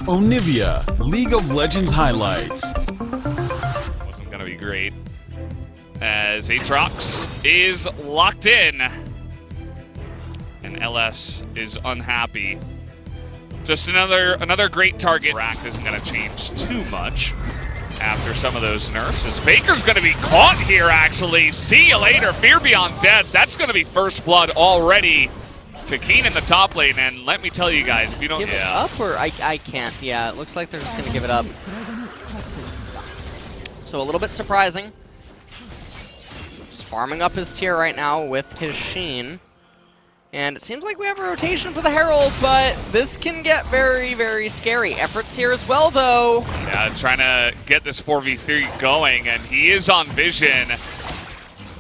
Onivia, League of Legends highlights. Wasn't going to be great, as Aatrox is locked in, and LS is unhappy. Just another great target. Racked isn't going to change too much after some of those nerfs, as Baker's going to be caught here, actually. See you later, Fear Beyond Death. That's going to be first blood already to Keen in the top lane, and let me tell you guys, if you don't... Give it up, or I can't. Yeah, it looks like they're just going to give it up. So a little bit surprising. Just farming up his tier right now with his Sheen. And it seems like we have a rotation for the Herald, but this can get very, very scary. Efforts here as well, though. Yeah, trying to get this 4v3 going, and he is on vision.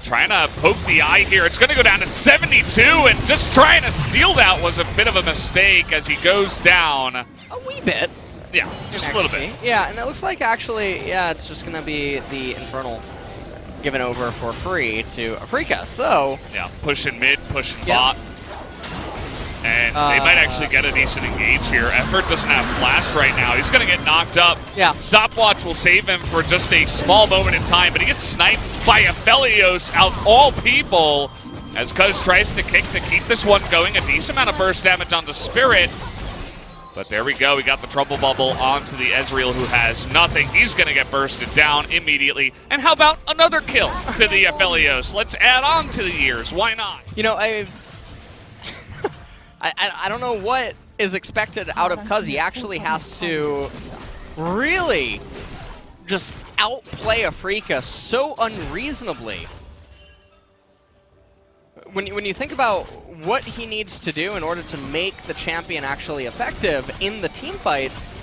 Trying to poke the eye here. It's going to go down to 72, and just trying to steal that was a bit of a mistake as he goes down. A wee bit. Yeah, just a little bit. Yeah, and it looks like actually, yeah, it's just going to be the Infernal given over for free to Afreeca, so... Yeah, pushing mid, pushing bot. And they might actually get a decent engage here. Effort doesn't have flash right now. He's going to get knocked up. Yeah. Stopwatch will save him for just a small moment in time, but he gets sniped by Aphelios out all people as Cuz tries to kick to keep this one going. A decent amount of burst damage on the Spirit. But there we go. We got the Trouble Bubble onto the Ezreal, who has nothing. He's going to get bursted down immediately. And how about another kill to the Aphelios? Let's add on to the years. Why not? You know, I don't know what is expected out of Cuz. He actually has to really just outplay Afreeca so unreasonably. When you think about what he needs to do in order to make the champion actually effective in the team fights,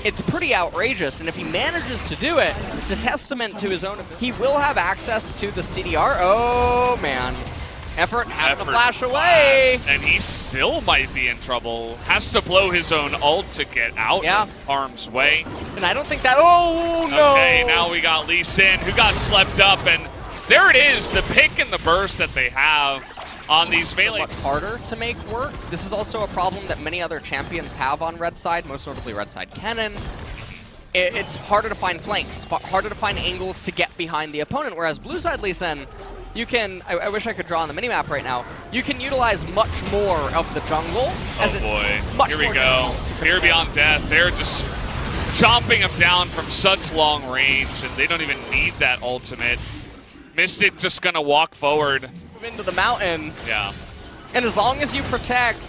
it's pretty outrageous. And if he manages to do it, it's a testament to his own. He will have access to the CDR. Oh, man. Effort having to flash away. And he still might be in trouble. Has to blow his own ult to get out of harm's way. And I don't think that... Oh, no. Okay, now we got Lee Sin, who got slept up. And there it is, the pick and the burst that they have on these melee. Much harder to make work. This is also a problem that many other champions have on red side, most notably red side Kennen. It's harder to find flanks, harder to find angles to get behind the opponent, whereas blue side Lee Sin, you can, I wish I could draw on the minimap right now, you can utilize much more of the jungle. Oh boy, here we go. Fear Beyond Death, they're just chomping him down from such long range, and they don't even need that ultimate. Mystic just gonna walk forward. Move into the mountain. Yeah. And as long as you protect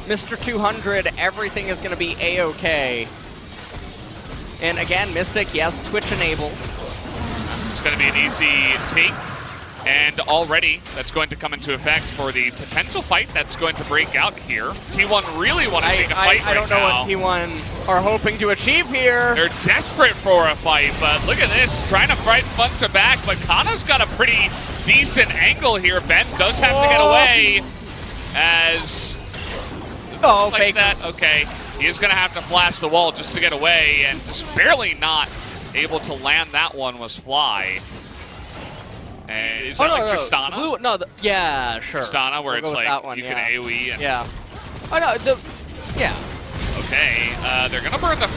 Mr. 200, everything is gonna be A-okay. And again, Mystic, yes, Twitch enabled. It's gonna be an easy take. And already, that's going to come into effect for the potential fight that's going to break out here. T1 really want to take a fight I don't know what T1 are hoping to achieve here. They're desperate for a fight, but look at this, trying to fight front to back, but Kana's got a pretty decent angle here. Ben does have to get away as... Oh, like fake. That. Okay, he is going to have to flash the wall just to get away, and just barely not able to land that one was Fly. And is that like Tristana? Yeah, sure. Tristana, where it's like one, you can AoE. And yeah. Oh no, yeah. Okay, they're gonna burn the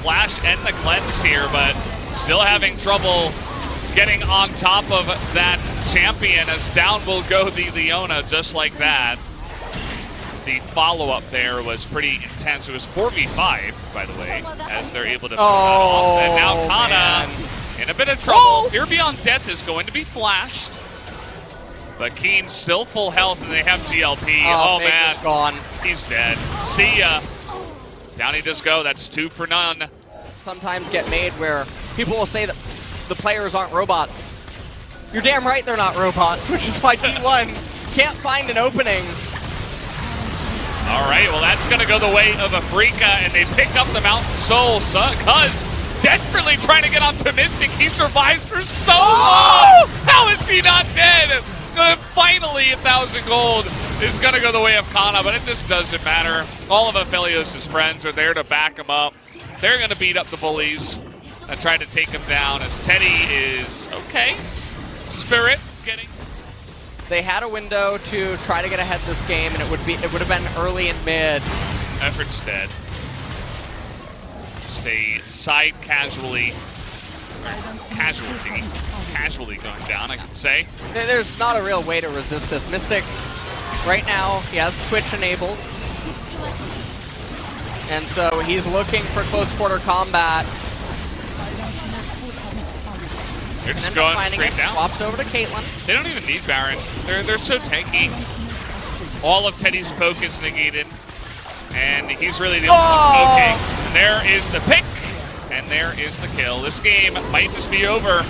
flash and the cleanse here, but still having trouble getting on top of that champion, as down will go the Leona just like that. The follow-up there was pretty intense. It was 4v5, by the way, as they're able to pull that off. And now Kana in a bit of trouble. Fear Beyond Death is going to be flashed. But Keen's still full health, and they have GLP. Oh man, gone. He's dead. See ya. Down he does go. That's 2 for none. Sometimes get made where people will say that the players aren't robots. You're damn right they're not robots, which is why T1 can't find an opening. All right, well that's going to go the way of Afreeca, and they pick up the Mountain Soul. Cuz desperately trying to get onto Mystic. He survives for so long. How is he not dead? Finally, 1,000 gold is going to go the way of Kana, but it just doesn't matter. All of Aphelios' friends are there to back him up. They're going to beat up the bullies and try to take him down, as Teddy is okay. Spirit getting... They had a window to try to get ahead this game, and it would have been early and mid. Effort's dead. Just a side casualty going down, I could say. There's not a real way to resist this. Mystic, right now, he has Twitch enabled. And so he's looking for close quarter combat. They're just going straight down. Swaps over to Caitlyn. They don't even need Baron. They're so tanky. All of Teddy's poke is negated. And he's really the only one poking. And there is the pick. And there is the kill. This game might just be over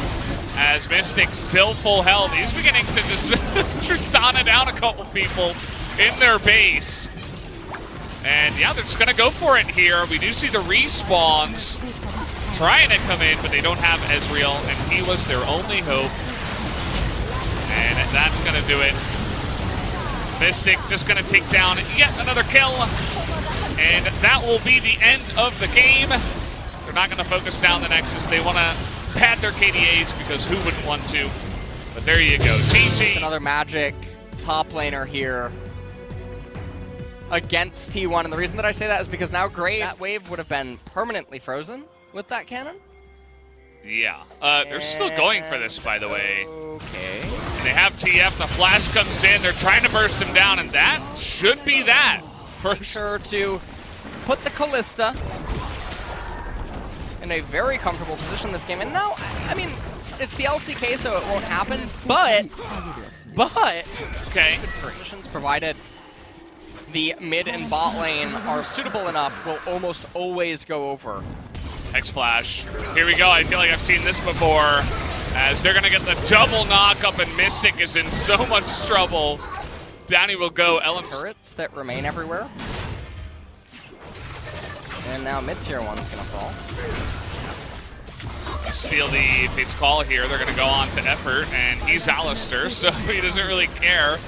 as Mystic's still full health. He's beginning to just Tristana down a couple people in their base. And yeah, they're just going to go for it here. We do see the respawns trying to come in, but they don't have Ezreal, and he was their only hope. And that's going to do it. Mystic just going to take down yet another kill. And that will be the end of the game. They're not going to focus down the Nexus. They want to pad their KDAs because who wouldn't want to? But there you go. GG. Another Magic top laner here against T1. And the reason that I say that is because now Graves, that wave would have been permanently frozen with that cannon. Yeah. They're still going for this, by the way. Okay. And they have TF. The flash comes in. They're trying to burst him down, and that should be that. For sure to put the Callista in a very comfortable position in this game. And now, I mean, it's the LCK, so it won't happen, but okay. Positions provided the mid and bot lane are suitable enough will almost always go over. X-Flash. Here we go. I feel like I've seen this before. As they're going to get the double knock up, and Mystic is in so much trouble. Downey will go. Ellen turrets that remain everywhere. And now mid-tier 1's going to fall. You steal the Fate's Call here. They're going to go on to Effort, and he's Alistair, so he doesn't really care.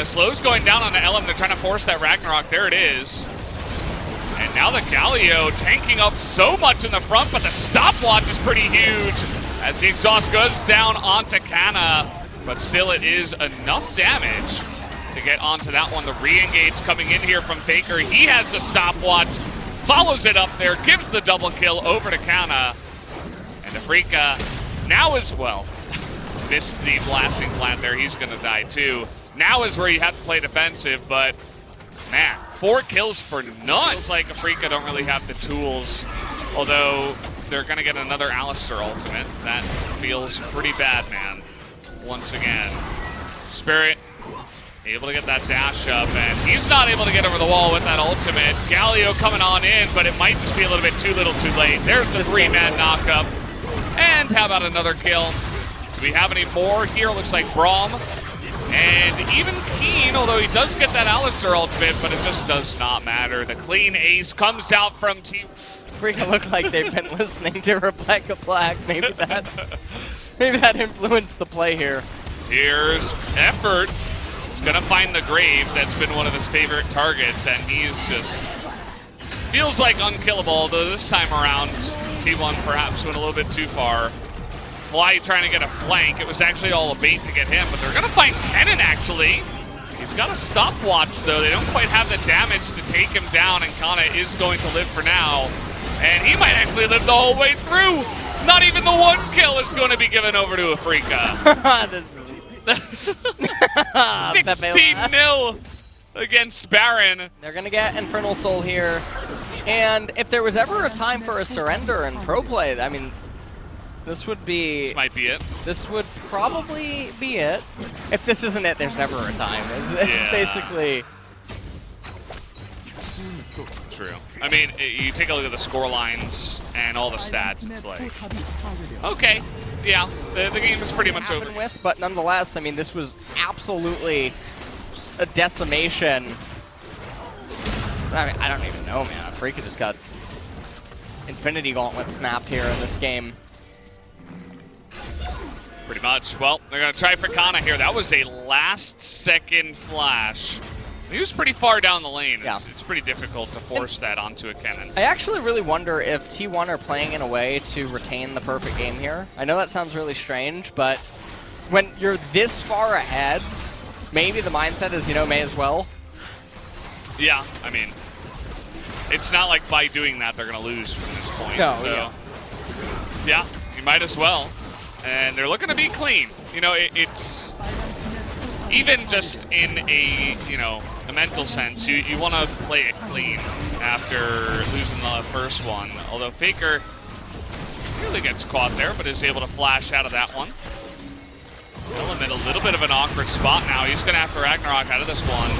Slow's going down on the Ellum. They're trying to force that Ragnarok. There it is. And now the Galio tanking up so much in the front, but the stopwatch is pretty huge as the exhaust goes down onto Kana. But still, it is enough damage to get onto that one. The re-engage coming in here from Faker. He has the stopwatch, follows it up there, gives the double kill over to Kana. And Afreeca now as well missed the blasting plant there. He's going to die too. Now is where you have to play defensive, but man, 4 kills for none. Feels like Afreeca don't really have the tools, although they're going to get another Alistair ultimate. That feels pretty bad, man. Once again, Spirit able to get that dash up, and he's not able to get over the wall with that ultimate. Galio coming on in, but it might just be a little bit too little too late. There's the 3-man knockup. And how about another kill? Do we have any more here? Looks like Braum. And even Keen, although he does get that Alistair ultimate, but it just does not matter. The clean ace comes out from Team. Freeca look like they've been listening to Rebecca Black. Maybe that influenced the play here. Here's Effort. He's gonna find the Graves. That's been one of his favorite targets, and he's just feels like unkillable. Although this time around, T1 perhaps went a little bit too far. Fly trying to get a flank. It was actually all a bait to get him, but they're gonna find Kennen actually. He's got a stopwatch though. They don't quite have the damage to take him down, and Kana is going to live for now. And he might actually live the whole way through. Not even the 1 kill is going to be given over to Afreeca. 16-0 against Baron. They're going to get Infernal Soul here. And if there was ever a time for a surrender in pro play, I mean, this would be... This might be it. This would probably be it. If this isn't it, there's never a time. It's basically... True. I mean, you take a look at the score lines and all the stats, it's like, okay, yeah, the game is pretty much over. But nonetheless, I mean, this was absolutely a decimation. I mean, I don't even know, man. Afreeca just got Infinity Gauntlet snapped here in this game. Pretty much. Well, they're going to try for Kana here. That was a last-second flash. He was pretty far down the lane. Yeah. It's pretty difficult to force that onto a Kennen. I actually really wonder if T1 are playing in a way to retain the perfect game here. I know that sounds really strange, but when you're this far ahead, maybe the mindset is, you know, may as well. Yeah, I mean, it's not like by doing that they're going to lose from this point. No, so, yeah, you might as well. And they're looking to be clean. You know, it's even just in a, you know, a mental sense, you want to play it clean after losing the first one. Although Faker really gets caught there, but is able to flash out of that one. Element a little bit of an awkward spot now. He's going to have to Ragnarok out of this one.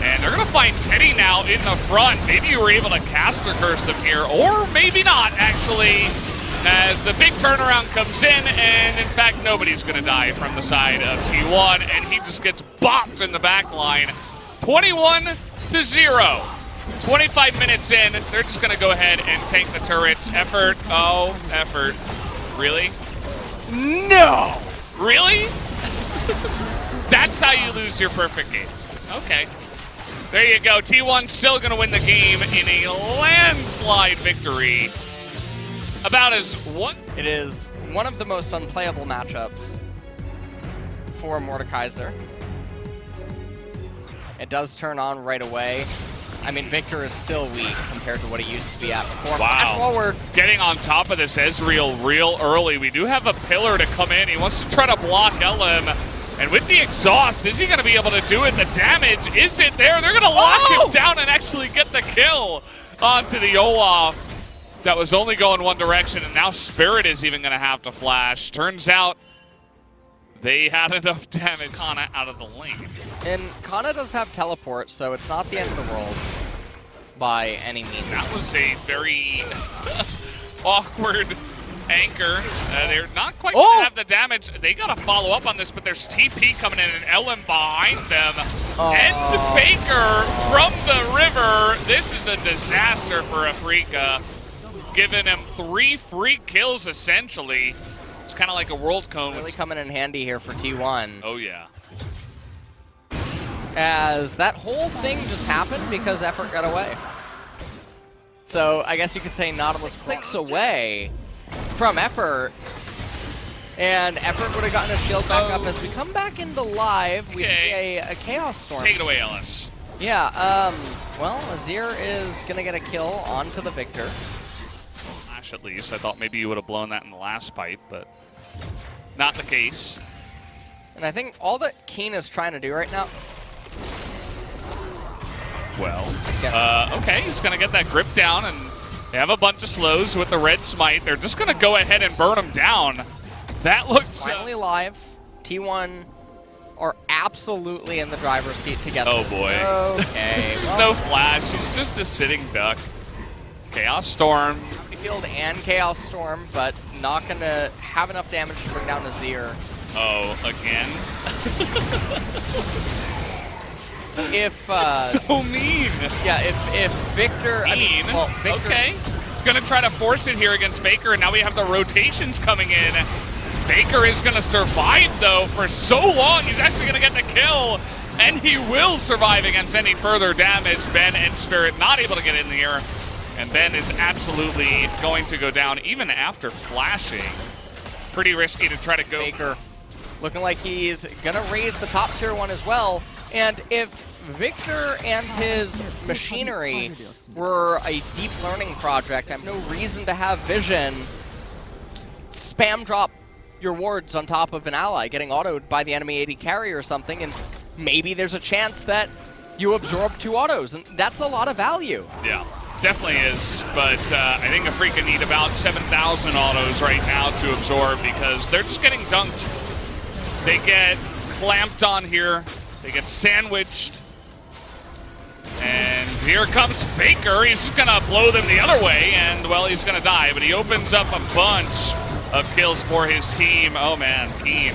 And they're going to find Teddy now in the front. Maybe you were able to caster curse them here, or maybe not, actually, as the big turnaround comes in, and in fact, nobody's going to die from the side of T1, and he just gets bopped in the back line. 21-0. 25 minutes in, they're just going to go ahead and tank the turrets. Effort, oh, effort. Really? No! Really? That's how you lose your perfect game. Okay. There you go. T1 still going to win the game in a landslide victory. About as what? It is one of the most unplayable matchups for Mordekaiser. It does turn on right away. I mean, Victor is still weak compared to what he used to be at before. Wow. Flash forward. Getting on top of this Ezreal real early. We do have a pillar to come in. He wants to try to block LM. And with the exhaust, is he going to be able to do it? The damage, is it there? They're going to lock him down and actually get the kill onto the Olaf. That was only going one direction, and now Spirit is even going to have to flash. Turns out they had enough damage. Kana out of the lane. And Kana does have teleport, so it's not the end of the world by any means. That was a very awkward anchor. They're not quite going to have the damage. They got to follow up on this, but there's TP coming in and LM behind them. And Faker from the river. This is a disaster for Afreeca. Giving him 3 free kills, essentially. It's kind of like a world cone. Really coming in handy here for T1. Oh, yeah. As that whole thing just happened because Effort got away. So I guess you could say Nautilus clicks away from Effort. And Effort would have gotten a shield back up. As we come back into live, we see a Chaos Storm. Take it away, Ellis. Yeah, well, Azir is going to get a kill onto the Victor. At least. I thought maybe you would have blown that in the last fight, but not the case. And I think all that Keen is trying to do right now... Well, okay, he's going to get that grip down, and they have a bunch of slows with the red smite. They're just going to go ahead and burn him down. That looks... Finally live. T1 are absolutely in the driver's seat together. Oh, boy. Okay. There's no flash. He's just a sitting duck. Chaos Storm. Field and Chaos Storm, but not going to have enough damage to bring down Azir. Oh, again? If so mean. Yeah, if Victor... Mean? I mean, well, Victor, okay. It's going to try to force it here against Faker, and now we have the rotations coming in. Faker is going to survive, though, for so long. He's actually going to get the kill, and he will survive against any further damage. Ben and Spirit not able to get in the air. And Ben is absolutely going to go down even after flashing. Pretty risky to try to go. Faker looking like he's going to raise the top tier one as well. And if Victor and his machinery were a deep learning project, I have no reason to have Vision spam drop your wards on top of an ally getting autoed by the enemy AD carry or something, and maybe there's a chance that you absorb 2 autos, and that's a lot of value. Yeah. Definitely is, but I think Afreeca need about 7,000 autos right now to absorb because they're just getting dunked. They get clamped on here. They get sandwiched. And here comes Faker. He's just going to blow them the other way, and, well, he's going to die. But he opens up a bunch of kills for his team. Oh, man, Keen.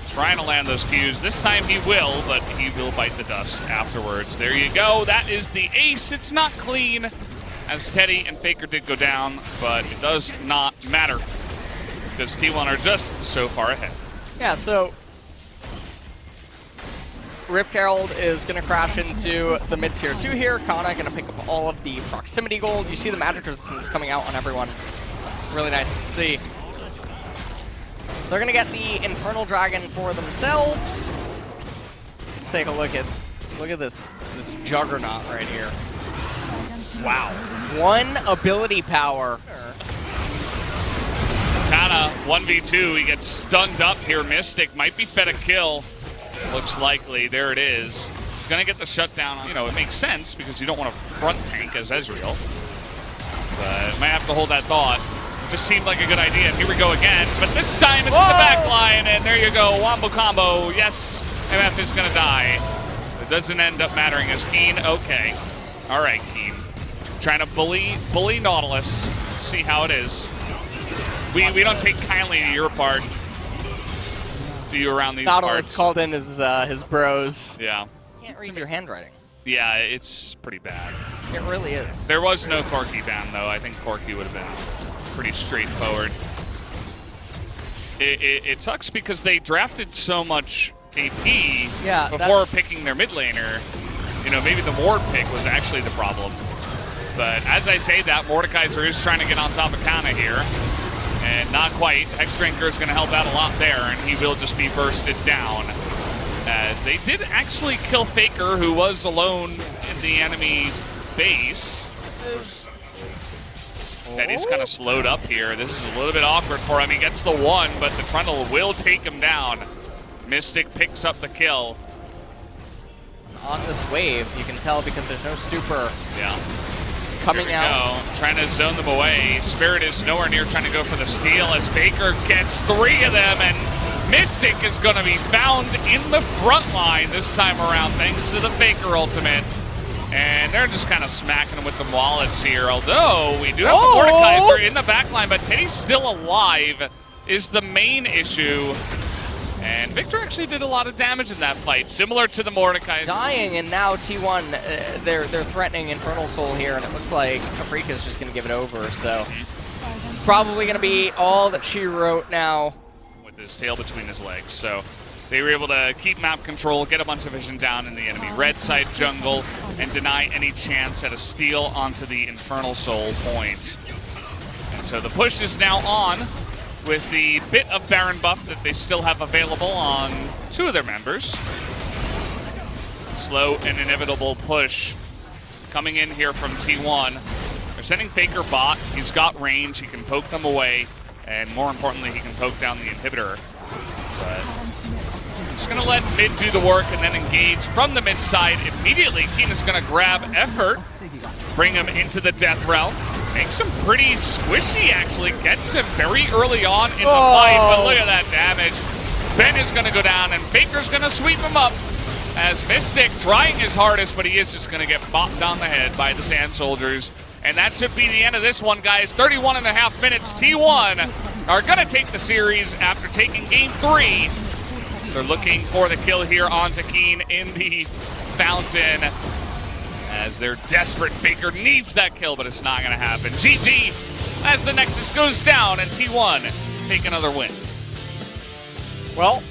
Trying to land those Qs. This time he will, but he will bite the dust afterwards. There you go. That is the ace. It's not clean, as Teddy and Faker did go down, but it does not matter because T1 are just so far ahead. Yeah, so Rift Herald is going to crash into the mid-tier 2 here. Kana going to pick up all of the proximity gold. You see the magic resistance coming out on everyone. Really nice to see. They're going to get the Infernal Dragon for themselves. Let's take a look at this juggernaut right here. Wow. 1 ability power. Kinda 1v2. He gets stunned up here. Mystic might be fed a kill. Looks likely. There it is. He's going to get the shutdown. You know, it makes sense because you don't want to front tank as Ezreal. But might have to hold that thought. It just seemed like a good idea. And here we go again. But this time it's in the back line. And there you go. Wombo combo. Yes, MF is going to die. It doesn't end up mattering as Keen. Okay. All right, Keen. Trying to bully Nautilus. See how it is. We don't take kindly to your part. To you around these Nautilus parts. called in his bros. Yeah. Can't read your handwriting. Yeah, it's pretty bad. It really is. There was no Corki ban, though. I think Corki would have been pretty straightforward. It sucks because they drafted so much AP before picking their mid laner. You know, maybe the Ward pick was actually the problem. But as I say that, Mordekaiser is trying to get on top of Kana here. And not quite. Hexdrinker is going to help out a lot there, and he will just be bursted down. As they did actually kill Faker, who was alone in the enemy base. Teddy's kind of slowed up here. This is a little bit awkward for him. He gets the 1, but the Trundle will take him down. Mystic picks up the kill. On this wave, you can tell because there's no super coming Here we out. go. Trying to zone them away. Spirit is nowhere near trying to go for the steal as Faker gets 3 of them, and Mystic is going to be found in the front line this time around thanks to the Faker ultimate. And they're just kind of smacking him with the wallets here, although we do have the Mordekaiser in the back line, but Teddy's still alive is the main issue. And Victor actually did a lot of damage in that fight, similar to the Mordekaiser. Dying, and now T1, they're threatening Infernal Soul here, and it looks like Afreeca's just going to give it over, so probably going to be all that she wrote now. With his tail between his legs, so they were able to keep map control, get a bunch of vision down in the enemy red side jungle, and deny any chance at a steal onto the Infernal Soul point. And so the push is now on, with the bit of Baron buff that they still have available on 2 of their members. Slow and inevitable push coming in here from T1. They're sending Faker bot. He's got range. He can poke them away. And more importantly, he can poke down the inhibitor. But just going to let mid do the work and then engage from the mid side immediately. Keen is going to grab effort, bring him into the death realm. Makes him pretty squishy, actually. Gets him very early on in the fight, but look at that damage. Ben is going to go down, and Faker's going to sweep him up as Mystic trying his hardest, but he is just going to get bopped on the head by the Sand Soldiers. And that should be the end of this one, guys. 31.5 minutes. T1 are going to take the series after taking Game 3. So they're looking for the kill here onto Keen in the fountain. As they're desperate, Faker needs that kill, but it's not going to happen. GG as the Nexus goes down and T1 take another win. Well,